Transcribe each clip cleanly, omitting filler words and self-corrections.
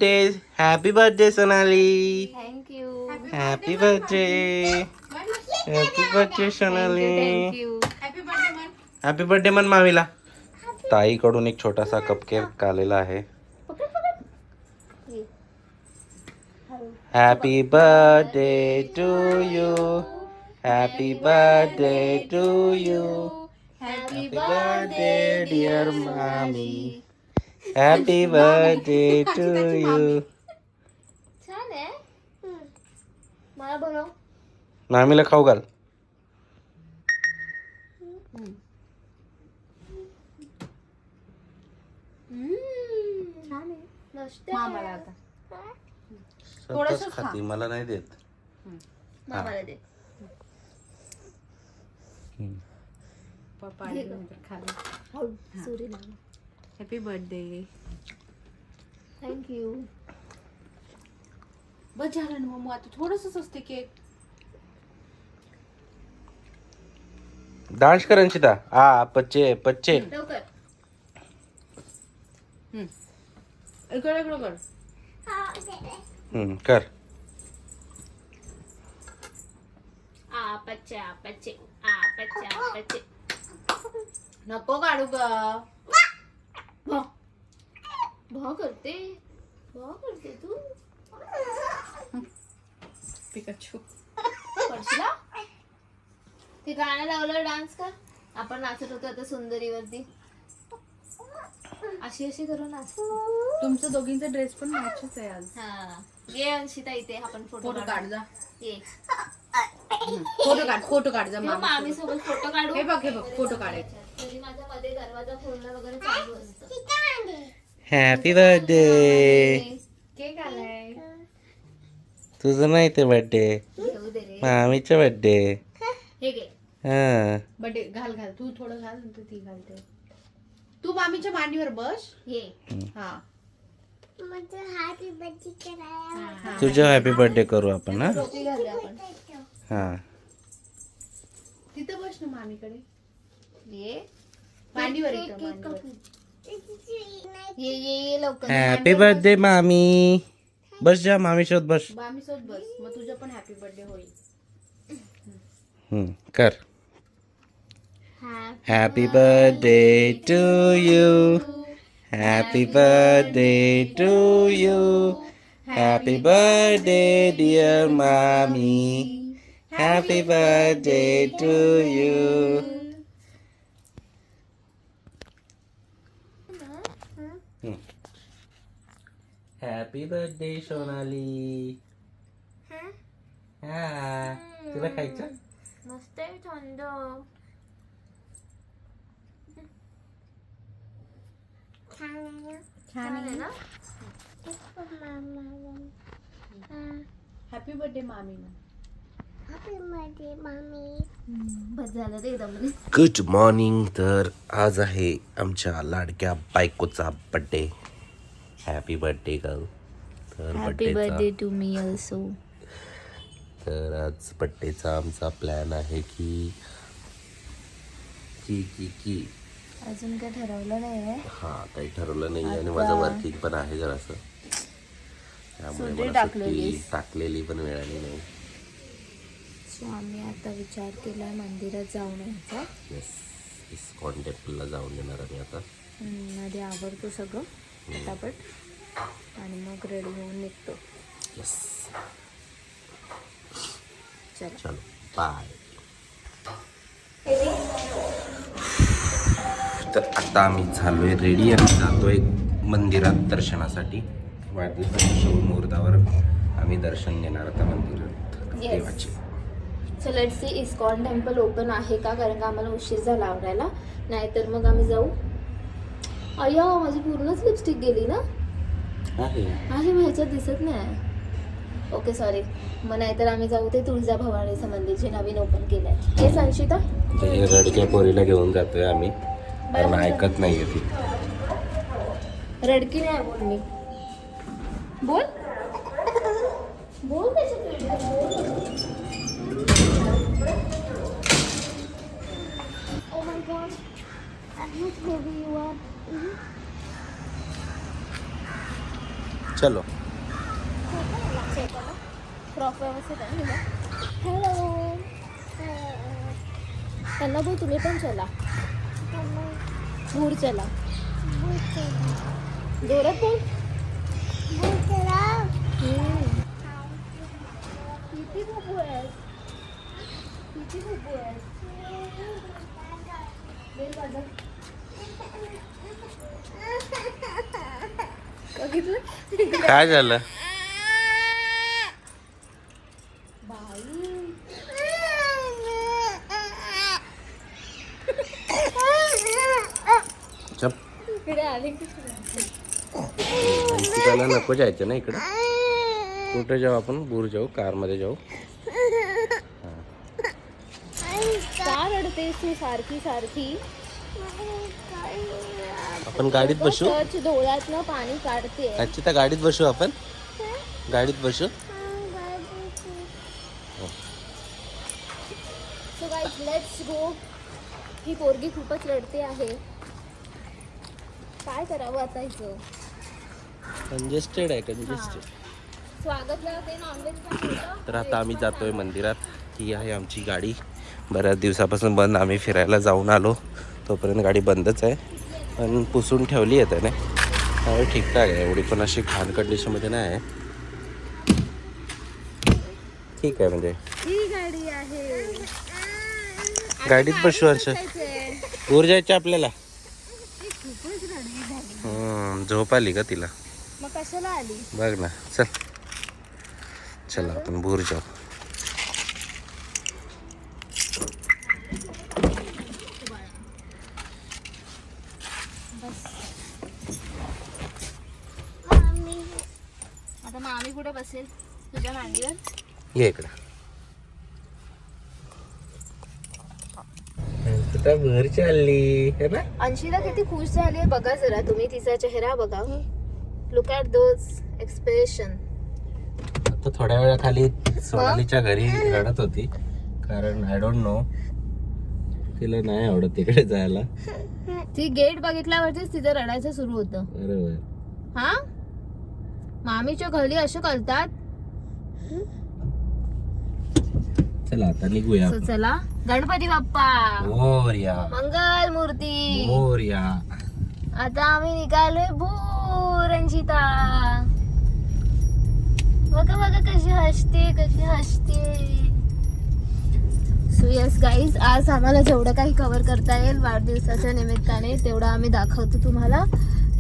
Happy birthday Sonali. Thank you. Happy birthday. Happy birthday Sonali. Thank you. Happy birthday मन मामीला. ताईकडून एक छोटासा कपकेक आलेला आहे. Happy birthday to you. Happy birthday to you. Happy birthday dear मामी. Happy birthday to you. छान आहे. मला बनव. मामीला खाऊ घाल. छान आहे. मस्त मामाला आता स्वतःच खाती, मला नाही देत. मामाला दे. पप्पा हॅपी बर्थडे. थँक्यू. बस झालं ना मग आता थोडंसंच असते केक. डान्स कर अंशिता. पच्चे पच्चे. लवकर. इकडे इकडे कर. कर. पच्चे पच्चे पच्चे पच्चे. नको काढू ग. भाव करते तू. पिकाचू. पडशीला. ते गाणं लावलं डान्स कर. आपण नाचत होतो आता सुंदरीवरती. अशी अशी करू नाच. तुमचं दोघींचा ड्रेस पण मॅचच आहे आज. हा ये अंशिता इथे आपण फोटो काढ जा. ये फोटो काढ जा. मामी सोबत फोटो काढू. हे बघ फोटो काढायचे. तरी माझ्या मध्ये दरवाजा खोलणं वगैरे चालू असतं. Happy birthday. केक आलाय. तुझं नाही ते बर्थडे, घेऊ दे रे. मामीचा बर्थडे. हे घे. हा. बर्थडे घाल तू थोडं घाल नंतर ती घालते. तू मामीच्या मांडीवर बस. ये. हा तुझं हॅपी बर्थडे करू आपण. हा टोपी घालूया आपण. हा. तिथं बस ना मामीकडे. ये मांडीवर येतं मांडीवर. ये लवकर. हॅपी बर्थडे मामी. बस जा मामी शोध बस. मामी सोबत बस मग तुझं पण हॅपी बर्थडे होईल. कर. Happy birthday to you. Happy birthday to you. Happy birthday dear मामी. Happy birthday to you. Happy birthday Sonali. हा तुला खायचं. मस्त आहे थंड. छान आहे ना. हॅपी बर्थडे मामी. बस झालं रे एकदम. Good morning. तर आज आहे आमच्या लाडक्या बायकोचा बर्थडे. Happy birthday girl. तर happy birthday to me also. तर आज बर्थडेचा आमचा प्लॅन आहे की अजून काय ठरवलं नाही. हा काही ठरवलं नाही आणि माझं वर्किंग पण आहे जरासं, त्यामुळे सुट्टी मला सुट्टी टाकलेली पण मिळाली नाही. सो आम्ही आता विचार केला मंदिरात जाऊन यायचा. येस, इस्कॉन टेम्पलला जाऊन येणार आम्ही आता. मध्ये आवडतो सगळं पटापट आणि मग रेडी होऊन निघतो. येस, चलो बाय. तर आता आम्ही झालोय रेडी आणि जातोय मंदिरात दर्शनासाठी. वाढदिवसाच्या शुभ मुहूर्तावर आम्ही दर्शन घेणार आता मंदिरात देवाचे. So let's see ISKCON temple open आहे का, कारण का आम्हाला उशीर झाला आवरायला. नाहीतर मग आम्ही जाऊ. अय्या माझी पूर्णच लिपस्टिक गेली ना. आहे मग ह्याच्यात दिसत नाही. Okay sorry. मग नाहीतर आम्ही जाऊ ते तुळजाभवानीचं मंदिर जे नवीन ओपन केलंय. हे संशिता रडक्या पोरीला घेऊन जातोय आम्ही, कारण ऐकत नाहीये ती. रडकी नाही बोल. मी बोल बोल त्याच्यात बोल. Oh my God, how heavy you are. चलो. फ्रॉक व्यवस्थित आहे ना. हॅलो त्यांना बोल तुम्ही पण चला. भूर चला. जोरात बोल. किती भूपू आहे. किती भूपू आहे. बघितलं काय झालं? चप. इकडे आली त्याला नको जायचं ना इकडं. कुठे जाऊ आपण? भूर जाऊ, कारमध्ये जाऊ. का रडतेस तू सारखी सारखी? आपण गाडीत बसू. डोळ्यातनं पाणी काढते. आजची तर गाडीत बसू आपण. गाडीत बसू. So guys let's go. ही पोरगी खूपच रडते आहे. काय करावं आता हिचं? कंजेस्टेड आहे, कंजेस्टेड. स्वागतला ते नॉनव्हेज. तर आता आम्ही जातोय मंदिरात. ही आहे आमची गाडी. बऱ्याच दिवसापासून बंद. आम्ही फिरायला जाऊन आलो, तोपर्यंत गाडी बंदच आहे. पण पुसून ठेवली आहे त्याने. त्यामुळे ठीकठाक आहे. एवढी पण अशी घाण कंडिशनमध्ये नाही आहे. ठीक आहे म्हणजे. ही गाडी आहे. गाडीत बसू हर्ष. दूर जायचं आपल्याला. झोप आली का तिला? मग कशाला आली? बघ ना. चल चला आपण भूर जाऊ. आता मामी कुठे बसेल? तुझ्या मांडीवर. ये इकडं. भर चालली है ना. अंशिता किती खुश झाली बघा जरा तुम्ही. तिचा चेहरा बघा. Look at those expression. आता थोड्या वेळा खाली सोनालीच्या घरी रडत होती, कारण आय डोंट नो, तिला नाही आवडत तिकडे जायला. ती गेट बघितल्यावरतीच तिचं रडायचं सुरू होतं. बरोबर. हा मामीच्या घरी असं करतात. चला आता निघूया. So, चला गणपती बाप्पा मोरया. मंगल मूर्ती. मोरया. आता आम्ही निघालोय भूर. रंजिता बघा बघा कशी हसते, कशी हसते. सो यस गाईज, आज आम्हाला जेवढं काही कव्हर करता येईल वाढदिवसाच्या निमित्ताने तेवढं आम्ही दाखवतो तुम्हाला.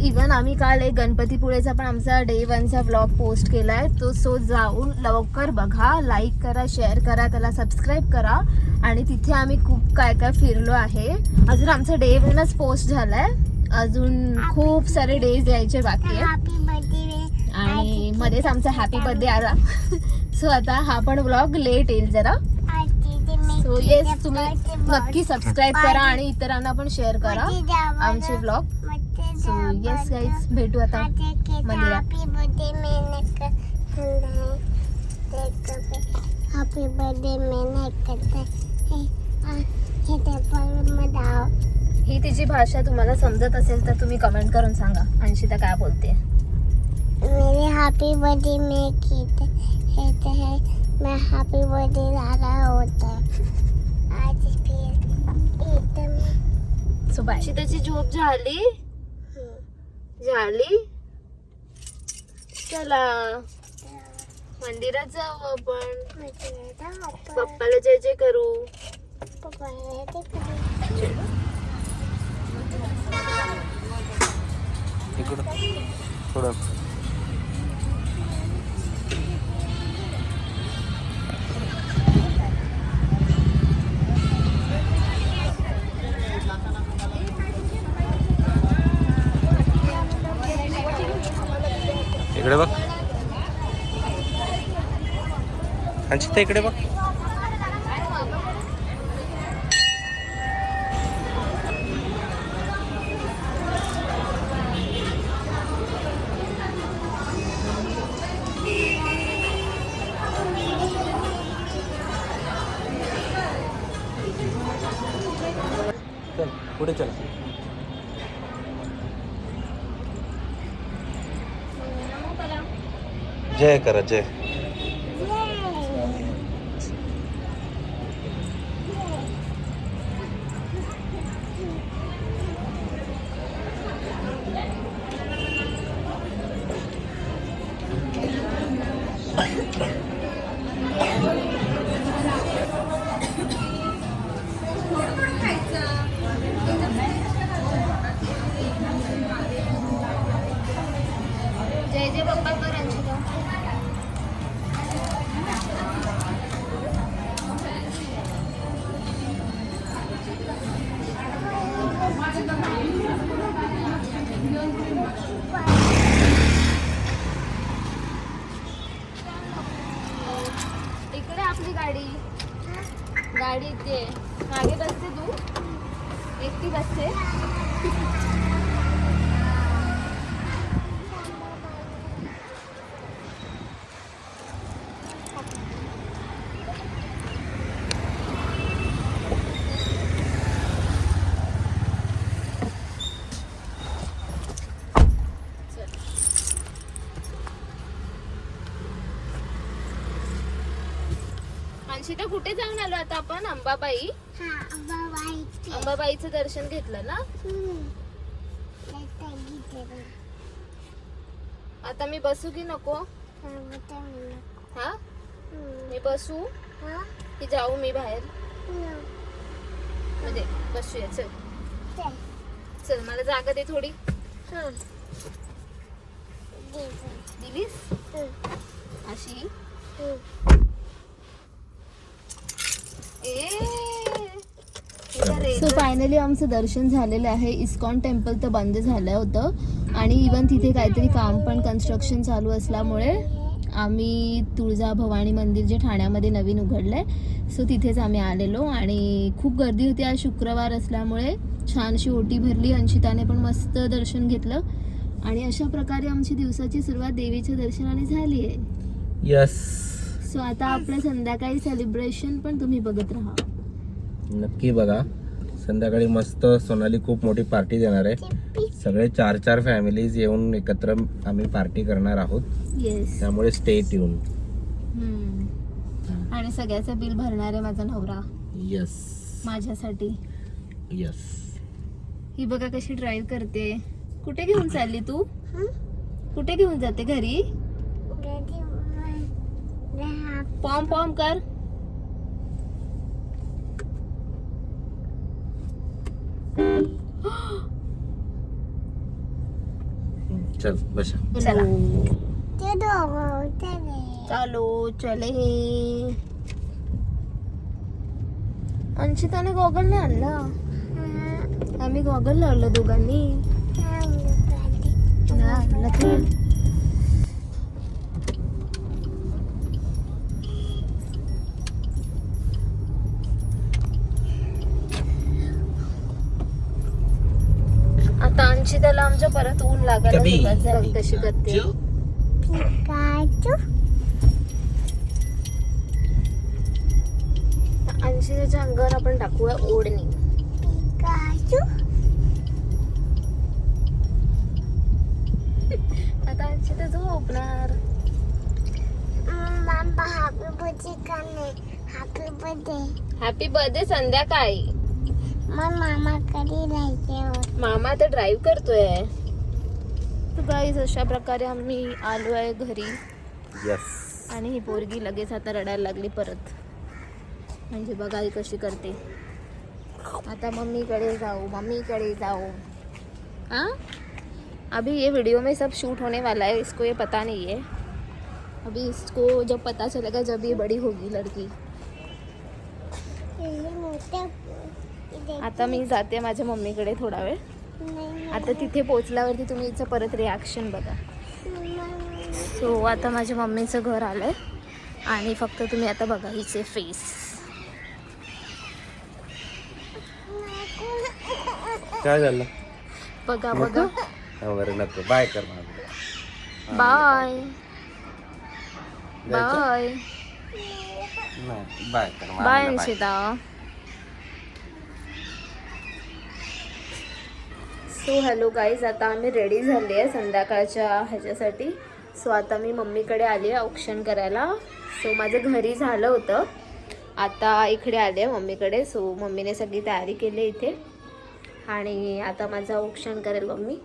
इवन आम्ही काल एक गणपतीपुळेचा पण आमचा डे 1चा व्लॉग पोस्ट केला आहे तो. सो जाऊन लवकर बघा, लाईक करा, शेअर करा, त्याला सबस्क्राईब करा. आणि तिथे आम्ही खूप काय काय फिरलो आहे. अजून आमचा डे 1च पोस्ट झालाय. अजून खूप सारे डेज यायचे बाकी आहे. आणि मध्येच आमचा हॅपी बर्थडे आला. सो आता हा पण व्लॉग लेट येईल जरा. सो येस, तुम्ही नक्की सबस्क्राईब करा आणि इतरांना पण शेअर करा आमचे व्लॉग. सो येस गाईज, भेटू आता मंदिरात. हॅपी बर्थडे ही तिची भाषा तुम्हाला समजत असेल तर तुम्ही कमेंट करून सांगा अंशिता काय बोलते. मेरे हैप्पी बर्थडे में कहते हैं मैं हैप्पी बर्थडे ला रहा होता आज फिर एकदम. So bye. अंशिताची झोप झाली. चला मंदिरात जाऊ आपण. पप्पाला जय जय करू. इकडं थोडं. इकडे बघ अंशिता, इकडे बघ. चल पुढे चल. जय करा जय. जय जय बाप्पा कर अंशिका. इकडे आपली गाडी गाडी इथे मागे बसते तू एकटी बसते. अंशिता कुठे जाऊन आलो आता आपण? अंबाबाई. अंबाबाईचं दर्शन घेतलं ना. आता मी बसू की नको? हा मी बसू की जाऊ मी बाहेर? म्हणजे बसूया. चल चल मला जागा दे थोडी. दिलीस अशी. सो फायनली आमचं दर्शन झालेलं आहे. इस्कॉन टेम्पल तर बंद झालं होतं आणि इवन तिथे काहीतरी काम पण कन्स्ट्रक्शन चालू असल्यामुळे आम्ही तुळजा भवानी मंदिर जे ठाण्यामध्ये नवीन उघडलं आहे सो तिथेच आम्ही आलेलो. आणि खूप गर्दी होती. आज शुक्रवार असल्यामुळे छानशी ओटी भरली. अंशिताने पण मस्त दर्शन घेतलं आणि अशा प्रकारे आमची दिवसाची सुरुवात देवीच्या दर्शनाने झाली आहे. यस. सो आता आपलं संध्याकाळी सेलिब्रेशन पण तुम्ही बघत राहा. नक्की बघा. संध्याकाळी मस्त सोनाली खूप मोठी पार्टी देणार आहे. सगळे 4 फॅमिलीज येऊन एकत्र आम्ही पार्टी करणार आहोत. येस. त्यामुळे स्टे ट्यून. आणि सगळ्याचं बिल भरणार आहे माझा नवरा. यस. माझ्यासाठी. यस. ही बघा कशी ड्राईव्ह करते. कुठे घेऊन चालली तू? कुठे घेऊन जाते? घरी. पॉम पॉम कर. चल बसा. चला चालो चले. अंशिताने गॉगल नाही आणला. आम्ही गॉगल लावलं दोघांनी. आता अंशिताला आमच्या परत ऊन लागायला सुरुवात झाली. कशी करते. अंशिताच्या अंगावर आपण टाकूया ओढणी. आता अंशिता झोपणार. हॅपी बर्थडे संध्याकाळी. मामा तर ड्राईव्ह करतोय. तर गाईज अशा प्रकारे आम्ही आलो आहे घरी. यस. आणि ही पोरगी लगेच आता रडायला लागली परत. म्हणजे बघा ही कशी करते. आता मम्मीकडे जाओ. हाँ अभी ये वीडियो में सब शूट होने वाला है. इसको ये पता नहीं है. अभी इसको जब पता चलेगा जब ये बड़ी होगी लड़की. आता मी जाते माझ्या मम्मीकडे थोडा वेळ. आता तिथे पोचल्यावरती तुम्ही हिचं परत रिॲक्शन बघा. सो आता माझ्या मम्मीचं घर आलंय आणि फक्त तुम्ही आता बघा हिचे फेस. काय झालं बघा बघा. बरं नको. बाय कर. बाय बाय बाय कर. Bye Anshita. So hello guys. आता आम्ही रेडी झाले आहे संध्याकाळच्या ह्याच्यासाठी. सो आता मी मम्मीकडे आली आहे औक्षण करायला. सो माझं घरी झालं होतं, आता इकडे आले मम्मीकडे. सो मम्मीने सगळी तयारी केली इथे आणि आता माझं औक्षण करेल मम्मी.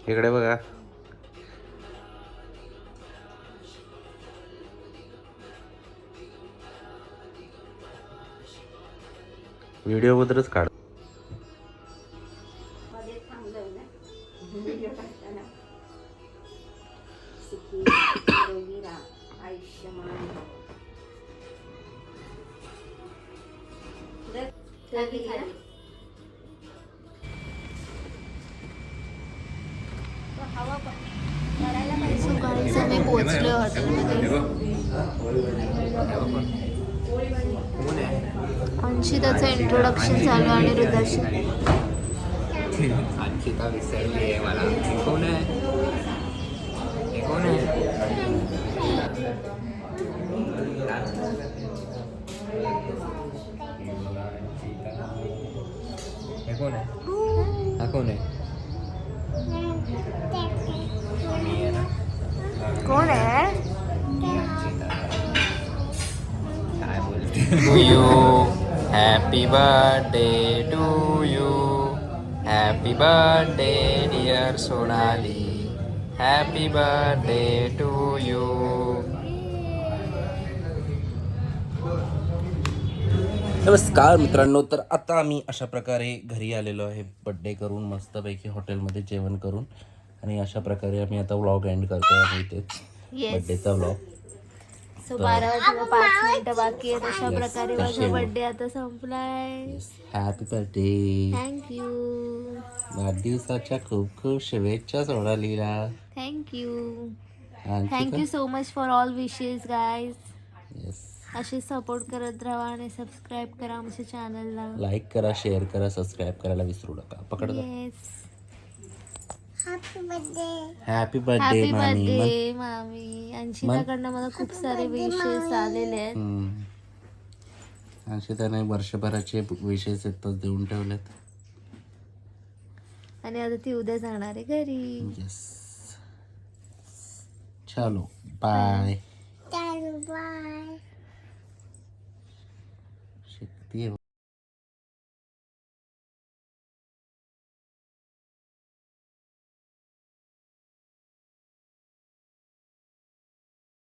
इकडे बघा. व्हिडिओ बद्दलच काढ. सकाळीच आम्ही पोहोचलो हॉटेलमध्ये. अंशिताचं इंट्रोडक्शन चालू आणि हृदर्शन. अंशिता विसरली आहे मला. कोण आहे? कोण आहे? हे कोण आहे? हा कोण आहे? मी आहे ना. कोण आहे? काय बोलते? To you happy birthday to you. Happy birthday dear Sonali. Happy birthday to you. नमस्कार मित्रांनो, तर आता आम्ही अशा प्रकारे घरी आलेलो आहे बड्डे करून, मस्तपैकी हॉटेलमध्ये जेवण करून. आणि अशा प्रकारे आम्ही आता व्लॉग एंड करतोय आम्ही इथेच बड्डेचा व्लॉग. सो 12 वाजता 5 मिनिटं बाकी आहेत. अशा Yes, प्रकारे कशी माझा आहे? बर्थडे आता संपलाय. Happy birthday. थँक्यू वाढदिवसाच्या खूप खूप शुभेच्छा सोनालीला. थँक्यू आणखी thank you so much for all wishes guys. Yes, असे सपोर्ट करत राहा आणि सबस्क्राईब करा आमच्या चॅनलला. लाईक करा, शेअर करा, सबस्क्राईब करायला विसरू नका. पकड. Yes. Happy birthday happy birthday मामी. अंशिताकडनं मला खूप सारे विशेस आलेले आहेत. असे त्याने वर्षभराचे विशेष येतात देऊन ठेवलेत. आणि आता ती उद्या जाणार आहे घरी. येस, चलो बाय. बाय. शिकते